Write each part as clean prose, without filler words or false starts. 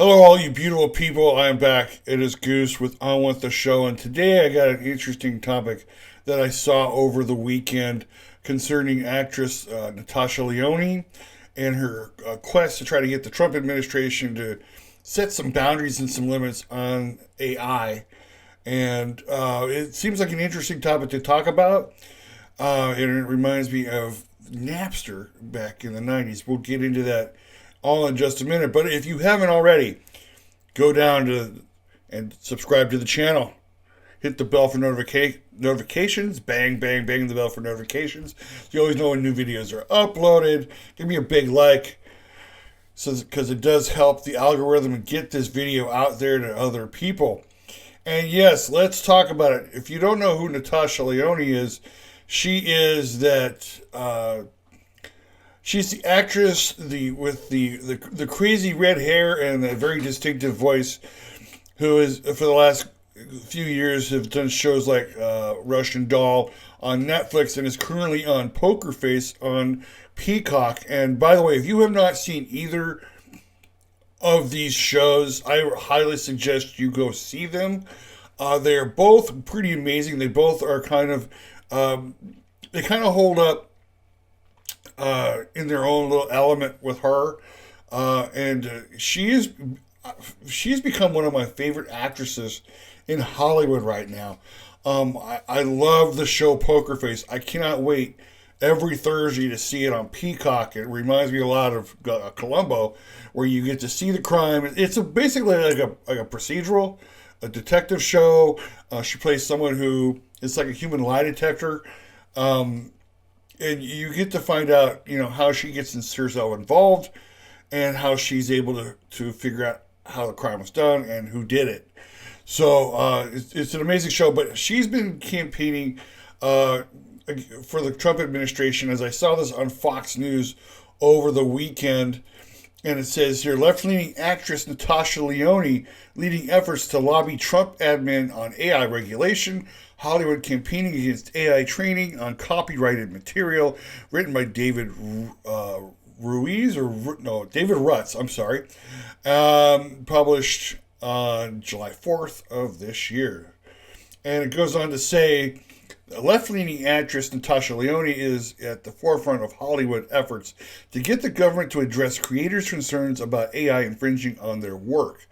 Hello, all you beautiful people. I am back. It is Goose with On With the Show, and today I got an interesting topic that I saw over the weekend concerning actress Natasha Lyonne and her quest to try to get the Trump administration to set some boundaries and some limits on AI. And it seems like an interesting topic to talk about, and it reminds me of Napster back in the 90s. We'll get into that all in just a minute. But if you haven't already, go down to and subscribe to the channel. Hit the bell for notifications. Bang, bang, bang the bell for notifications. So you always know when new videos are uploaded. Give me a big like, because it does help the algorithm and get this video out there to other people. And yes, let's talk about it. If you don't know who Natasha Lyonne is, she is that. She's the actress with the crazy red hair and the very distinctive voice, who is for the last few years have done shows like Russian Doll on Netflix and is currently on Poker Face on Peacock. And by the way, if you have not seen either of these shows, I highly suggest you go see them. They are both pretty amazing. They both are they kind of hold up in their own little element with her, and she's become one of my favorite actresses in Hollywood right now. I love the show Poker Face. I cannot wait every Thursday to see it on Peacock. It reminds me a lot of Columbo, where you get to see the crime. It's basically like a procedural, a detective show. She plays someone who is like a human lie detector. And you get to find out, how she gets herself involved and how she's able to figure out how the crime was done and who did it. So it's an amazing show, but she's been campaigning for the Trump administration, as I saw this on Fox News over the weekend. And it says here, left-leaning actress Natasha Lyonne leading efforts to lobby Trump admin on AI regulation. Hollywood campaigning against AI training on copyrighted material, written by David Rutz. I'm sorry. Published on July 4th of this year. And it goes on to say, left-leaning actress Natasha Lyonne is at the forefront of Hollywood efforts to get the government to address creators' concerns about AI infringing on their work.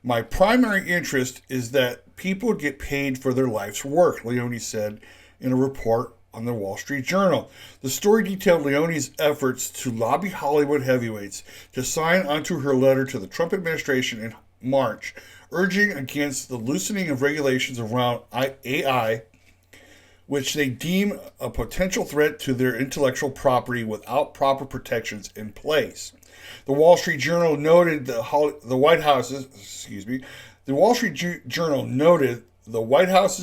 My primary interest is that people get paid for their life's work, Lyonne said in a report on the Wall Street Journal. The story detailed Leone's efforts to lobby Hollywood heavyweights to sign onto her letter to the Trump administration in March, urging against the loosening of regulations around AI, which they deem a potential threat to their intellectual property without proper protections in place. The Wall Street Journal noted the White House's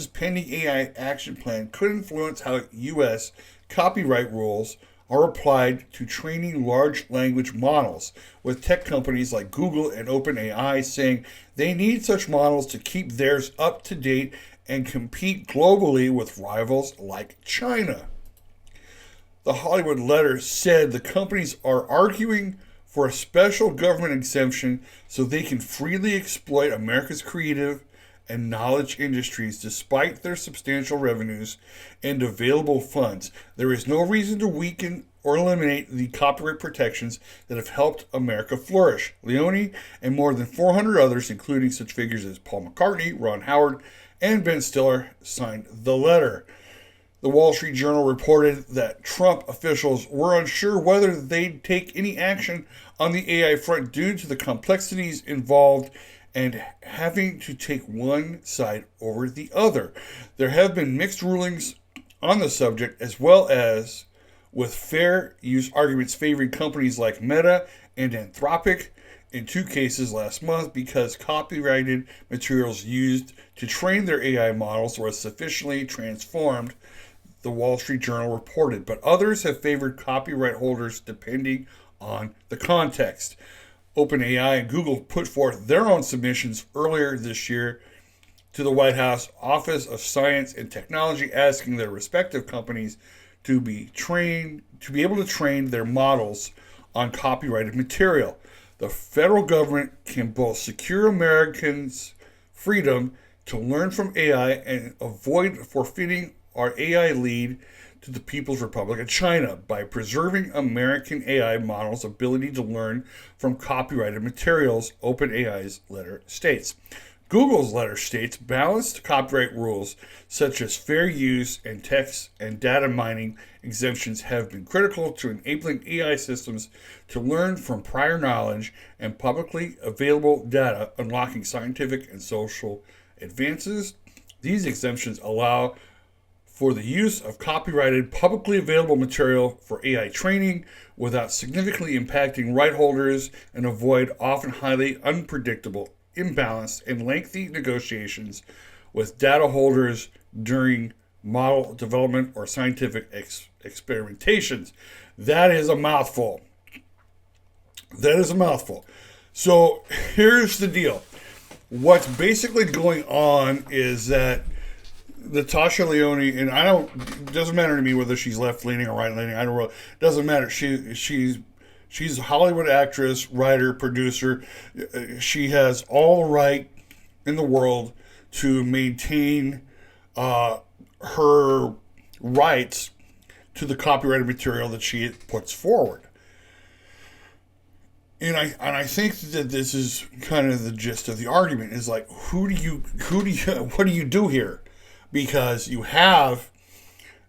pending AI action plan could influence how U.S. copyright rules are applied to training large language models, with tech companies like Google and OpenAI saying they need such models to keep theirs up to date and compete globally with rivals like China. The Hollywood letter said the companies are arguing for a special government exemption so they can freely exploit America's creative and knowledge industries despite their substantial revenues and available funds. There is no reason to weaken or eliminate the copyright protections that have helped America flourish. Lyonne and more than 400 others, including such figures as Paul McCartney, Ron Howard, and Ben Stiller, signed the letter. The Wall Street Journal reported that Trump officials were unsure whether they'd take any action on the AI front due to the complexities involved and having to take one side over the other. There have been mixed rulings on the subject, as well as with fair use arguments favoring companies like Meta and Anthropic in two cases last month because copyrighted materials used to train their AI models were sufficiently transformed, the Wall Street Journal reported. But others have favored copyright holders depending on the context. OpenAI and Google put forth their own submissions earlier this year to the White House Office of Science and Technology, asking their respective companies to be able to train their models on copyrighted material. The federal government can both secure Americans' freedom to learn from AI and avoid forfeiting our AI lead to the People's Republic of China by preserving American AI models' ability to learn from copyrighted materials, OpenAI's letter states. Google's letter states balanced copyright rules such as fair use and text and data mining exemptions have been critical to enabling AI systems to learn from prior knowledge and publicly available data, unlocking scientific and social advances. These exemptions allow for the use of copyrighted, publicly available material for AI training without significantly impacting right holders and avoid often highly unpredictable, imbalanced, and lengthy negotiations with data holders during model development or scientific experimentations. That is a mouthful. That is a mouthful. So here's the deal. What's basically going on is that Natasha Leone, and it doesn't matter to me whether she's left leaning or right leaning. I don't really, it doesn't matter. She's a Hollywood actress, writer, producer. She has all the right in the world to maintain her rights to the copyrighted material that she puts forward. And I think that this is kind of the gist of the argument is like, what do you do here? Because you have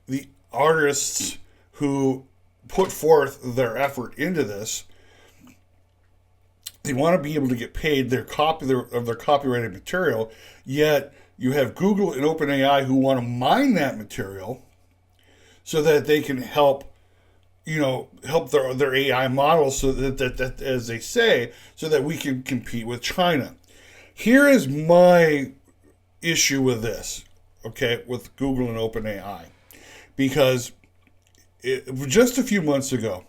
the artists who put forth their effort into this. They want to be able to get paid their copyrighted material, yet you have Google and OpenAI who want to mine that material so that they can help their AI models, so that as they say, so that we can compete with China. Here is my issue with this, okay, with Google and OpenAI, because just a few months ago,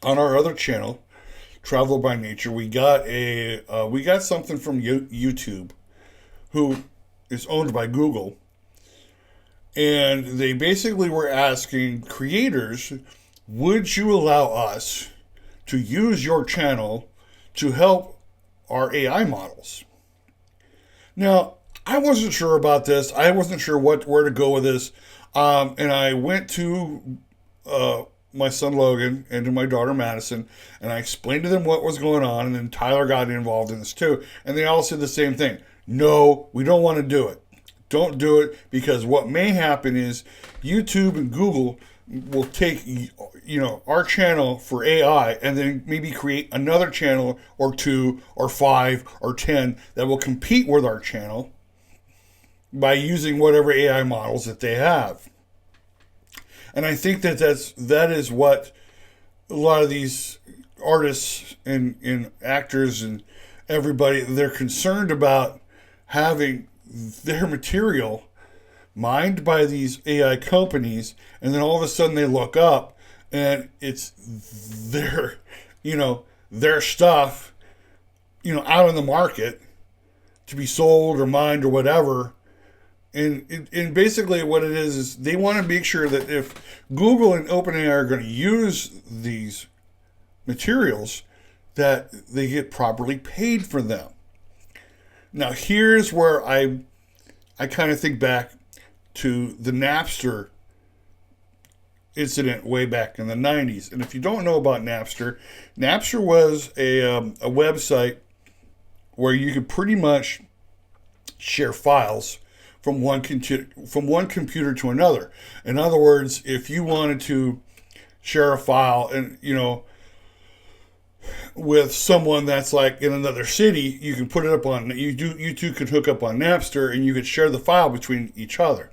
on our other channel, Travel by Nature, we got something from YouTube, who is owned by Google, and they basically were asking creators, would you allow us to use your channel to help our AI models? Now, I wasn't sure about this. I wasn't sure where to go with this. And I went to my son Logan and to my daughter Madison, and I explained to them what was going on, and then Tyler got involved in this too. And they all said the same thing. No, we don't want to do it. Don't do it, because what may happen is YouTube and Google will take our channel for AI and then maybe create another channel or 2 or 5 or 10 that will compete with our channel by using whatever AI models that they have. And I think that is what a lot of these artists and actors and everybody, they're concerned about having their material mined by these AI companies, and then all of a sudden they look up and it's their stuff, out in the market to be sold or mined or whatever. And basically what it is they want to make sure that if Google and OpenAI are going to use these materials, that they get properly paid for them. Now, here's where I kind of think back to the Napster incident way back in the 90s. And if you don't know about Napster, Napster was a website where you could pretty much share files from one computer to another. In other words, if you wanted to share a file and with someone that's like in another city, you can put it up on you two could hook up on Napster and you could share the file between each other.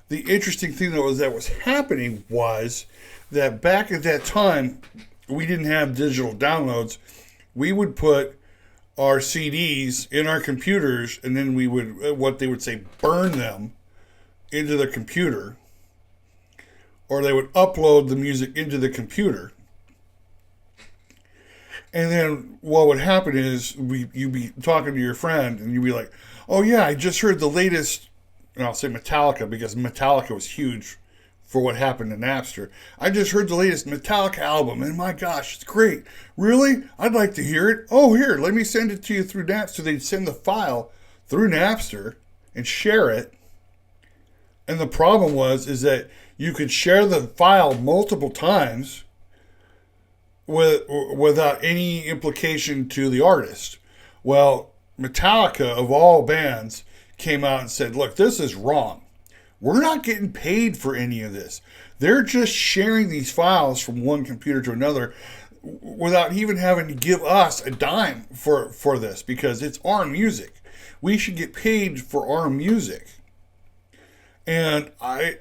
The interesting thing that was happening was that back at that time, we didn't have digital downloads. We would put our CDs in our computers, and then we would, what they would say, burn them into the computer, or they would upload the music into the computer. And then what would happen is you'd be talking to your friend, and you'd be like, oh yeah, I just heard the latest, and I'll say Metallica, because Metallica was huge for what happened to Napster. I just heard the latest Metallica album, and my gosh, it's great. Really? I'd like to hear it. Oh, here, let me send it to you through Napster. They'd send the file through Napster and share it. And the problem is that you could share the file multiple times without any implication to the artist. Well, Metallica, of all bands, came out and said, look, this is wrong. We're not getting paid for any of this. They're just sharing these files from one computer to another without even having to give us a dime for this, because it's our music. We should get paid for our music. And I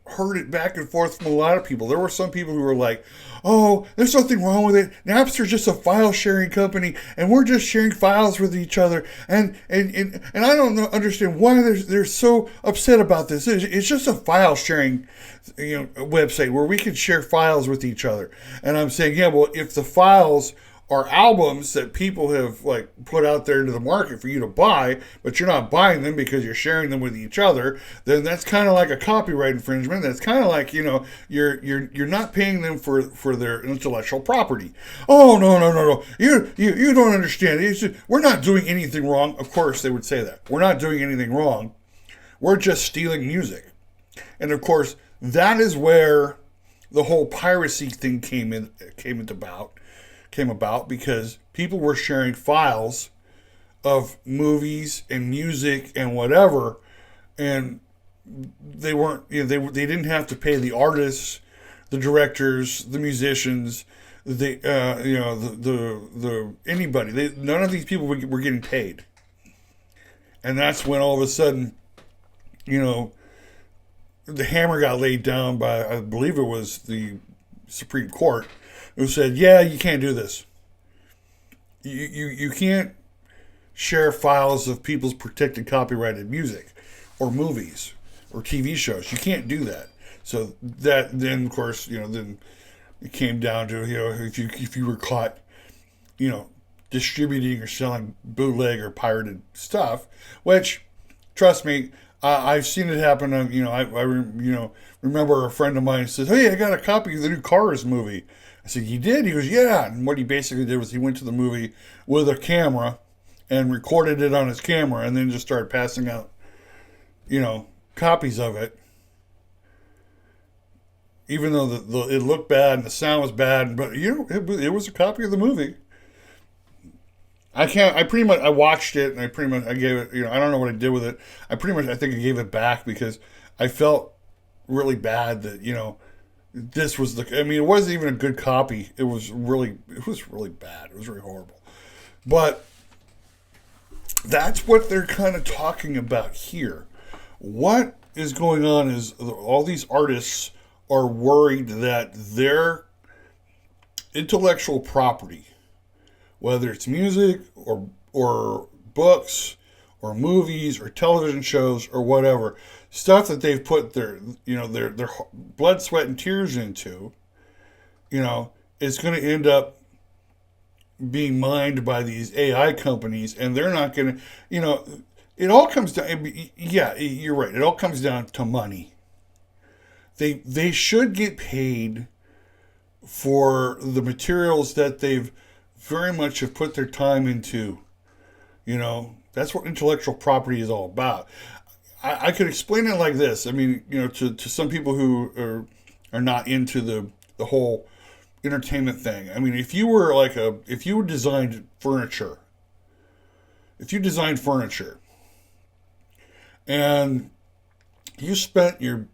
heard it back and forth from a lot of people. There were some people who were like, oh, there's nothing wrong with it. Napster's just a file sharing company, and we're just sharing files with each other. And I don't understand why they're so upset about this. It's just a file sharing website where we can share files with each other. And I'm saying, yeah, well, if the files are albums that people have like put out there into the market for you to buy, but you're not buying them because you're sharing them with each other, then that's kind of like a copyright infringement. That's kind of like, you're not paying them for their intellectual property. Oh, no. You don't understand. We're not doing anything wrong. Of course they would say that. We're not doing anything wrong. We're just stealing music. And of course, that is where the whole piracy thing came about, because people were sharing files of movies and music and whatever, and they weren't, they didn't have to pay the artists, the directors, the musicians, the anybody. None of these people were getting paid, and that's when all of a sudden, the hammer got laid down by, I believe it was the Supreme Court, who said, yeah, you can't do this. You can't share files of people's protected copyrighted music or movies or TV shows. You can't do that. So that then, of course, then it came down to, if you were caught, distributing or selling bootleg or pirated stuff, which, trust me, I've seen it happen. I remember a friend of mine says, hey, I got a copy of the new Cars movie. I said, you did? He goes, yeah. And what he basically did was he went to the movie with a camera and recorded it on his camera and then just started passing out, copies of it. Even though it looked bad and the sound was bad, but, it was a copy of the movie. I watched it and I gave it, I don't know what I did with it. I think I gave it back because I felt really bad that, this was it wasn't even a good copy. It was really bad. It was really horrible. But that's what they're kind of talking about here. What is going on is all these artists are worried that their intellectual property, whether it's music or books or movies or television shows or whatever, stuff that they've put their blood, sweat, and tears into, is going to end up being mined by these AI companies, and they're not going to, it all comes down, yeah, you're right, it all comes down to money. They should get paid for the materials that they've very much have put their time into. That's what intellectual property is all about. I could explain it like this. To some people who are not into the whole entertainment thing. If you designed furniture, and you spent your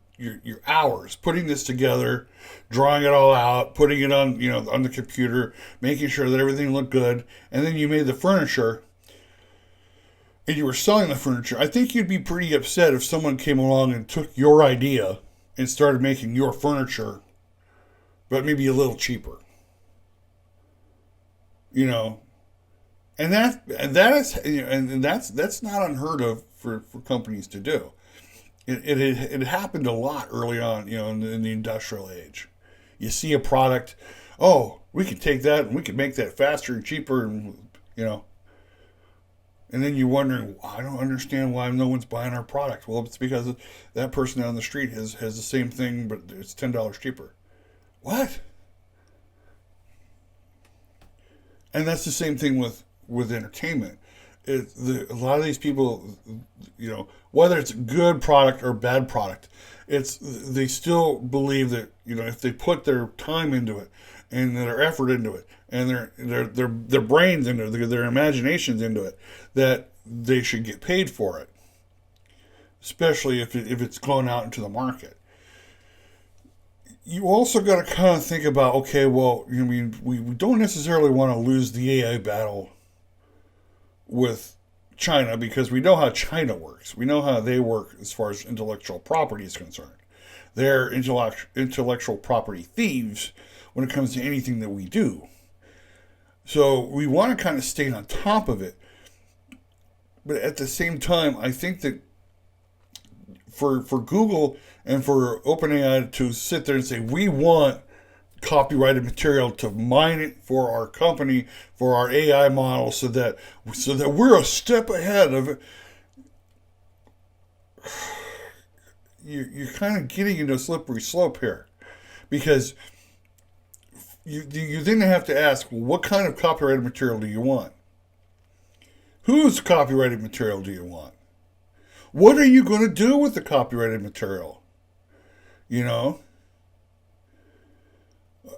hours putting this together, drawing it all out, putting it on on the computer, making sure that everything looked good, and then you made the furniture, and you were selling the furniture, I think you'd be pretty upset if someone came along and took your idea and started making your furniture, but maybe a little cheaper. And that's not unheard of for companies to do. It happened a lot early on, in the industrial age. You see a product, oh, we can take that and we can make that faster and cheaper, and And then you're wondering, I don't understand why no one's buying our product. Well, it's because that person down the street has the same thing, but it's $10 cheaper. What? And that's the same thing with entertainment. A lot of these people, whether it's good product or bad product, they still believe that if they put their time into it and their effort into it and their brains into it, their imaginations into it, that they should get paid for it, especially if it's going out into the market. You also got to kind of think about, okay, well, we don't necessarily want to lose the AI battle with China because we know how China works. We know how they work as far as intellectual property is concerned. They're intellectual property thieves when it comes to anything that we do. So we want to kind of stay on top of it. But at the same time, I think that for Google and for OpenAI to sit there and say, we want copyrighted material to mine it for our company, for our AI model, so that we're a step ahead of it. You're kind of getting into a slippery slope here, because you then have to ask, well, what kind of copyrighted material do you want? Whose copyrighted material do you want? What are you going to do with the copyrighted material?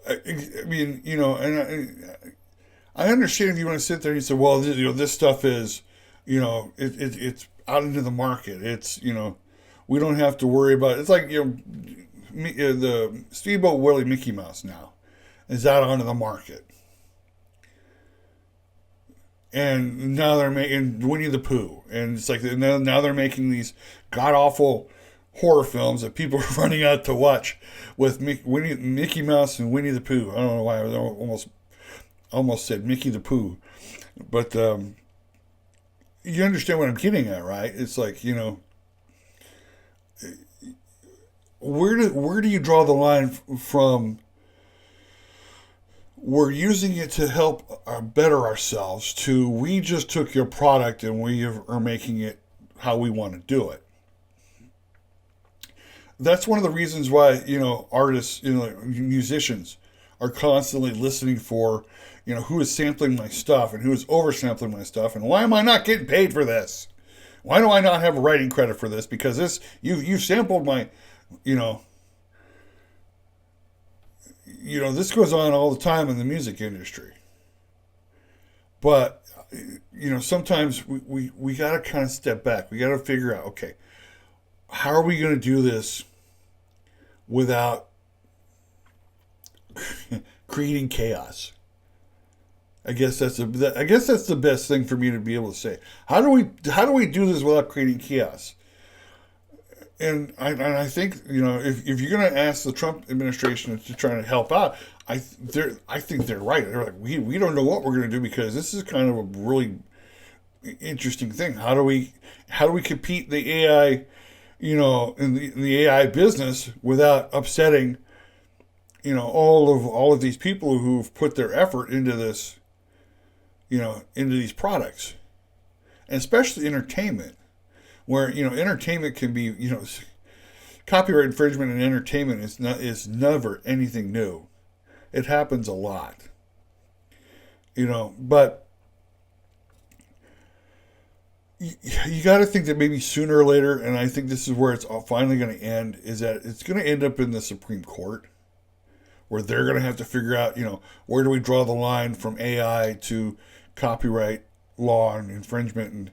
I mean, and I understand if you want to sit there and say, well, this stuff is, it's out into the market. It's, we don't have to worry about it. It's like, the Speedboat Willie Mickey Mouse now is out onto the market. And now they're making Winnie the Pooh. And it's like, now they're making these god-awful horror films that people are running out to watch with Mickey Mouse and Winnie the Pooh. I don't know why I almost said Mickey the Pooh. But you understand what I'm getting at, right? It's like, where do you draw the line from we're using it to help better ourselves to we just took your product and we are making it how we want to do it? That's one of the reasons why, artists, musicians are constantly listening for, who is sampling my stuff and who is oversampling my stuff, and why am I not getting paid for this? Why do I not have a writing credit for this? Because you sampled my, this goes on all the time in the music industry. But, sometimes we got to kind of step back. We got to figure out, okay, how are we going to do this without creating chaos? I guess that's the best thing for me to be able to say. How do we do this without creating chaos? And I think if you're going to ask the Trump administration to try to help out, I think they're right. They're like, we don't know what we're going to do because this is kind of a really interesting thing. How do we compete the AI, in the AI business without upsetting, all of these people who've put their effort into this, into these products, and especially entertainment, where entertainment can be, copyright infringement in entertainment is never anything new. It happens a lot, but you got to think that maybe sooner or later, and I think this is where it's finally going to end, is that it's going to end up in the Supreme Court, where they're going to have to figure out, where do we draw the line from AI to copyright law and infringement and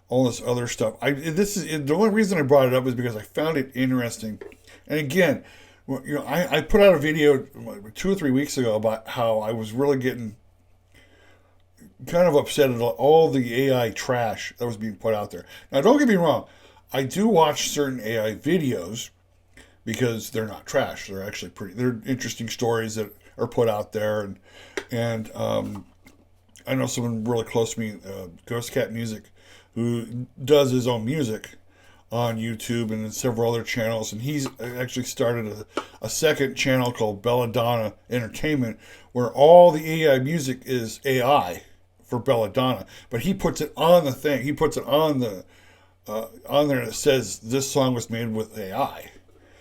all this other stuff. The only reason I brought it up is because I found it interesting. And again, I put out a video 2 or 3 weeks ago about how I was really getting kind of upset at all the AI trash that was being put out there. Now, don't get me wrong. I do watch certain AI videos because they're not trash. They're actually they're interesting stories that are put out there. And I know someone really close to me, Ghost Cat Music, who does his own music on YouTube and several other channels. And he's actually started a second channel called Belladonna Entertainment, where all the AI music is AI for belladonna, but he puts it on the thing. He puts it on the on there that says this song was made with AI,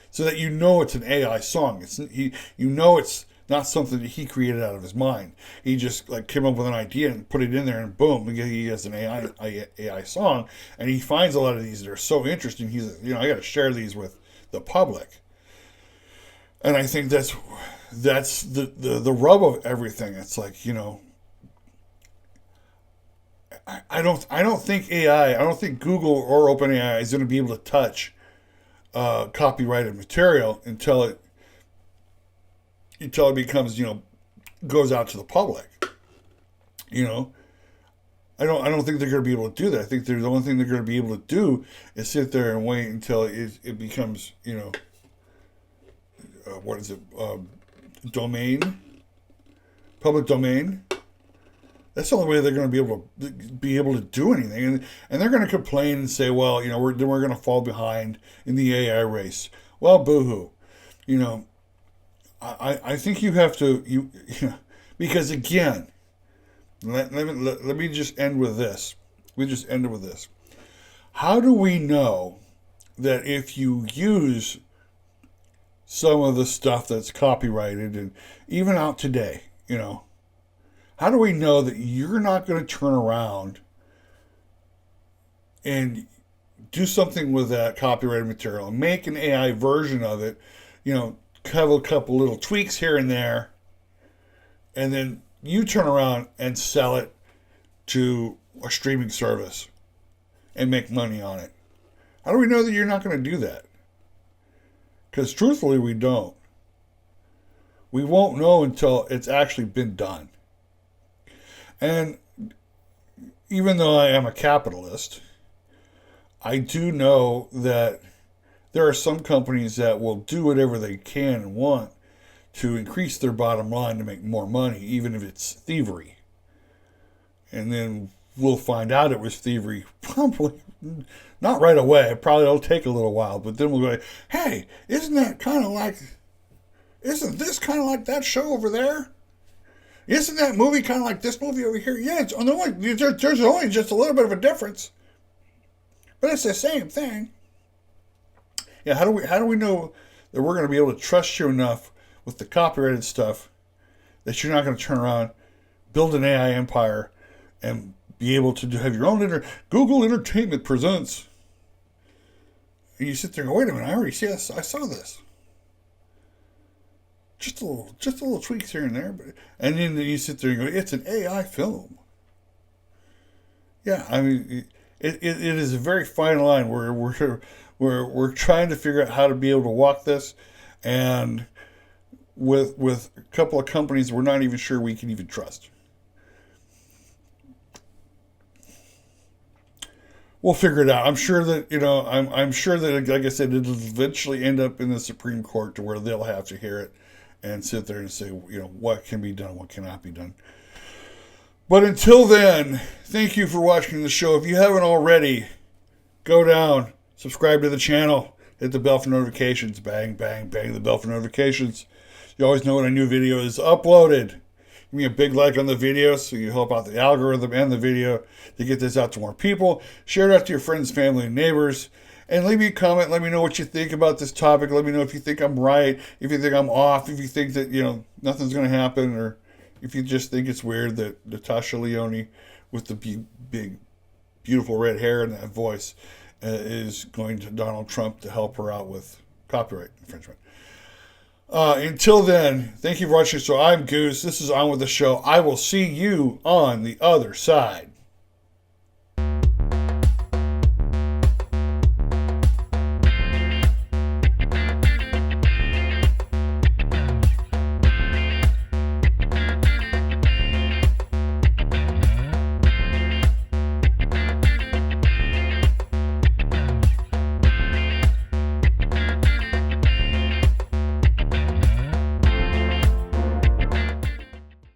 so that you know it's an AI song. You know it's not something that he created out of his mind. He just like came up with an idea and put it in there, and boom, he has an AI song. And he finds a lot of these that are so interesting. He's I got to share these with the public. And I think that's the rub of everything. It's like, I don't think AI, I don't think Google or OpenAI is going to be able to touch copyrighted material until it becomes, goes out to the public. I don't think they're going to be able to do that. I think the only thing they're going to be able to do is sit there and wait until it becomes, what is it? Public domain. That's the only way they're going to be able to do anything, and they're going to complain and say, well, we're going to fall behind in the AI race. Well, boo-hoo. I think you have to because again, let me just end with this. We just ended with this. How do we know that if you use some of the stuff that's copyrighted and even out today, how do we know that you're not going to turn around and do something with that copyrighted material and make an AI version of it, have a couple little tweaks here and there, and then you turn around and sell it to a streaming service and make money on it? How do we know that you're not going to do that? Because truthfully, we don't. We won't know until it's actually been done. And even though I am a capitalist, I do know that there are some companies that will do whatever they can and want to increase their bottom line to make more money, even if it's thievery. And then we'll find out it was thievery probably not right away. Probably it'll take a little while, but then we'll go, hey, isn't this kind of like that show over there? Isn't that movie kind of like this movie over here? Yeah, there's only just a little bit of a difference, but it's the same thing. Yeah, how do we know that we're going to be able to trust you enough with the copyrighted stuff that you're not going to turn around, build an AI empire, and be able to have your own Google Entertainment presents? And you sit there and go, wait a minute, I already see this. I saw this. Just a little tweaks here and there, and then you sit there and go, it's an AI film. Yeah, I mean, it is a very fine line where we're trying to figure out how to be able to walk this, and with a couple of companies we're not even sure we can even trust. We'll figure it out. I'm sure that I'm sure that, like I said, it'll eventually end up in the Supreme Court to where they'll have to hear it and sit there and say, what can be done, what cannot be done. But until then, thank you for watching the show. If you haven't already, go down, subscribe to the channel, hit the bell for notifications, bang, bang, bang the bell for notifications. You always know when a new video is uploaded. Give me a big like on the video so you help out the algorithm and the video to get this out to more people. Share it out to your friends, family, and neighbors. And leave me a comment. Let me know what you think about this topic. Let me know if you think I'm right, if you think I'm off, if you think that, nothing's going to happen, or if you just think it's weird that Natasha Lyonne with the big, beautiful red hair and that voice is going to Donald Trump to help her out with copyright infringement. Until then, thank you for watching. So I'm Goose. This is On With The Show. I will see you on the other side.